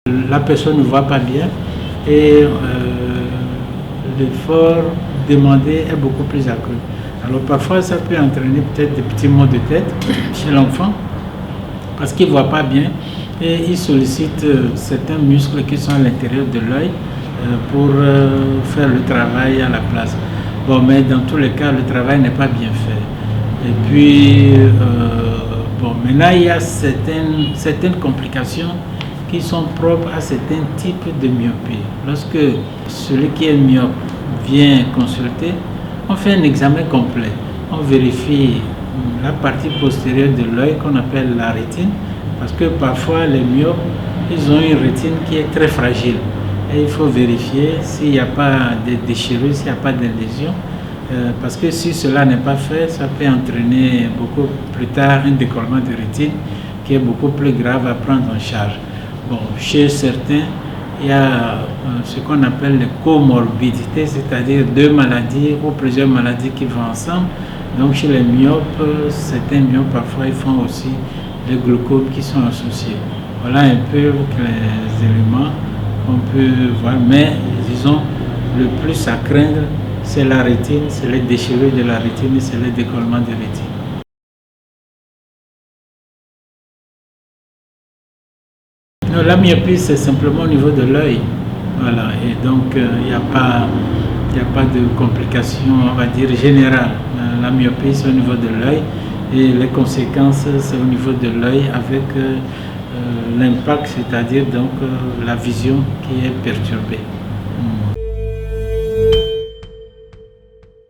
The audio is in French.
La personne ne voit pas bien et l'effort demandé est beaucoup plus accru. Alors parfois ça peut entraîner peut-être des petits maux de tête chez l'enfant parce qu'il ne voit pas bien et il sollicite certains muscles qui sont à l'intérieur de l'œil pour faire le travail à la place. Bon, mais dans tous les cas, le travail n'est pas bien fait. Et puis, maintenant, il y a certaines complications qui sont propres à certains types de myopie. Lorsque celui qui est myope vient consulter, on fait un examen complet. On vérifie la partie postérieure de l'œil qu'on appelle la rétine, parce que parfois les myopes, ils ont une rétine qui est très fragile. Et il faut vérifier s'il n'y a pas de déchirure, s'il n'y a pas de lésion. Parce que si cela n'est pas fait, ça peut entraîner beaucoup plus tard un décollement de rétine qui est beaucoup plus grave à prendre en charge. Bon, chez certains, il y a ce qu'on appelle les comorbidités, c'est-à-dire deux maladies ou plusieurs maladies qui vont ensemble. Donc chez les myopes, certains myopes parfois ils font aussi les glaucomes qui sont associés. Voilà un peu les éléments qu'on peut voir, mais disons le plus à craindre, c'est la rétine, c'est les déchirures de la rétine et c'est le décollement de rétine. Non, la myopie, c'est simplement au niveau de l'œil. Voilà, et donc il n'y a pas de complications, on va dire, générales. La myopie, c'est au niveau de l'œil et les conséquences, c'est au niveau de l'œil avec l'impact, c'est-à-dire donc la vision qui est perturbée.